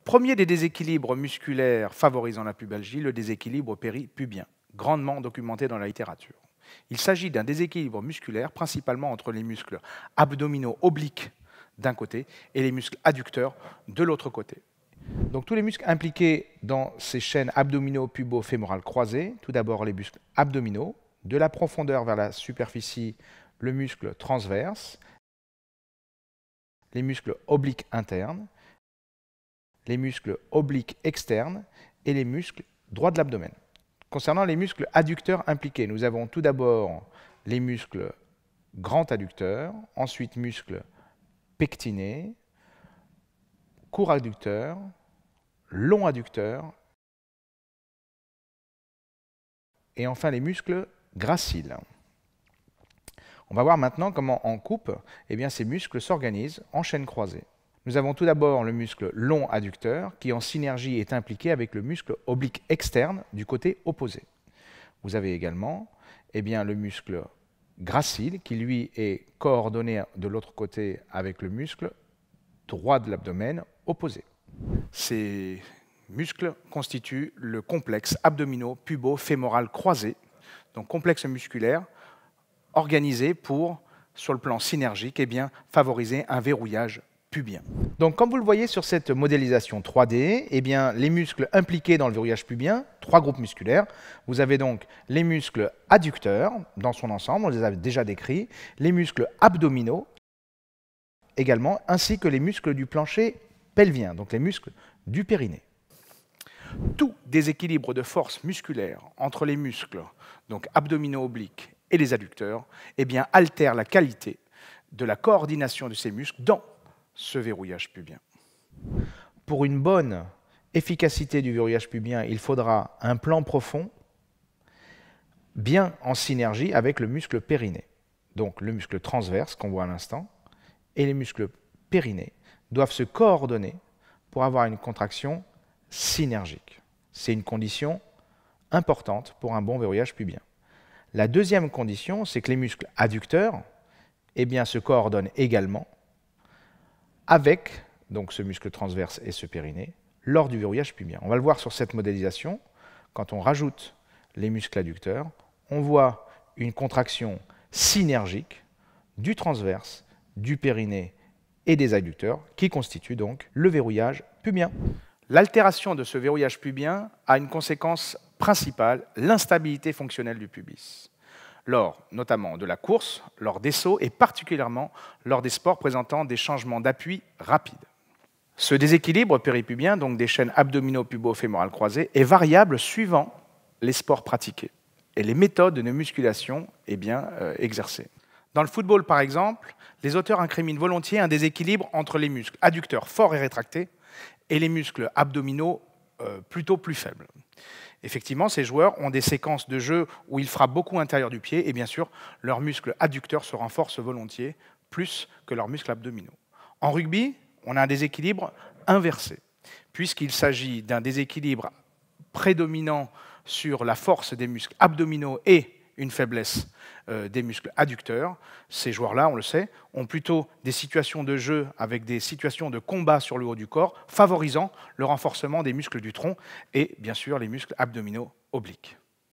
Premier des déséquilibres musculaires favorisant la pubalgie, le déséquilibre péripubien, grandement documenté dans la littérature. Il s'agit d'un déséquilibre musculaire principalement entre les muscles abdominaux obliques d'un côté et les muscles adducteurs de l'autre côté. Donc tous les muscles impliqués dans ces chaînes abdominaux-pubo-fémorales croisées, tout d'abord les muscles abdominaux, de la profondeur vers la superficie, le muscle transverse, les muscles obliques internes, les muscles obliques externes et les muscles droits de l'abdomen. Concernant les muscles adducteurs impliqués, nous avons tout d'abord les muscles grand adducteurs, ensuite muscles pectinés, court adducteur, long adducteur et enfin les muscles graciles. On va voir maintenant comment en coupe ces muscles s'organisent en chaînes croisées. Nous avons tout d'abord le muscle long adducteur qui en synergie est impliqué avec le muscle oblique externe du côté opposé. Vous avez également le muscle gracile qui lui est coordonné de l'autre côté avec le muscle droit de l'abdomen opposé. Ces muscles constituent le complexe abdominaux-pubo-fémoral croisé, donc complexe musculaire organisé pour, sur le plan synergique, favoriser un verrouillage pubien. Donc, comme vous le voyez sur cette modélisation 3D, les muscles impliqués dans le verrouillage pubien, 3 groupes musculaires. Vous avez donc les muscles adducteurs dans son ensemble, on les a déjà décrits, les muscles abdominaux également, ainsi que les muscles du plancher pelvien, donc les muscles du périnée. Tout déséquilibre de force musculaire entre les muscles donc abdominaux obliques et les adducteurs altère la qualité de la coordination de ces muscles dans ce verrouillage pubien. Pour une bonne efficacité du verrouillage pubien, il faudra un plan profond bien en synergie avec le muscle périnée. Donc le muscle transverse qu'on voit à l'instant et les muscles périnés doivent se coordonner pour avoir une contraction synergique. C'est une condition importante pour un bon verrouillage pubien. La deuxième condition, c'est que les muscles adducteurs se coordonnent également avec donc, ce muscle transverse et ce périnée lors du verrouillage pubien. On va le voir sur cette modélisation. Quand on rajoute les muscles adducteurs, on voit une contraction synergique du transverse, du périnée et des adducteurs qui constituent donc le verrouillage pubien. L'altération de ce verrouillage pubien a une conséquence principale, l'instabilité fonctionnelle du pubis, lors notamment de la course, lors des sauts et particulièrement lors des sports présentant des changements d'appui rapides. Ce déséquilibre péripubien, donc des chaînes abdominaux-pubo-fémorales croisées, est variable suivant les sports pratiqués et les méthodes de musculation exercées. Dans le football, par exemple, les auteurs incriminent volontiers un déséquilibre entre les muscles adducteurs forts et rétractés et les muscles abdominaux plutôt plus faibles. Effectivement, ces joueurs ont des séquences de jeu où ils frappent beaucoup à l'intérieur du pied et bien sûr, leurs muscles adducteurs se renforcent volontiers plus que leurs muscles abdominaux. En rugby, on a un déséquilibre inversé, puisqu'il s'agit d'un déséquilibre prédominant sur la force des muscles abdominaux et une faiblesse des muscles adducteurs. Ces joueurs-là, on le sait, ont plutôt des situations de jeu avec des situations de combat sur le haut du corps, favorisant le renforcement des muscles du tronc et bien sûr les muscles abdominaux obliques.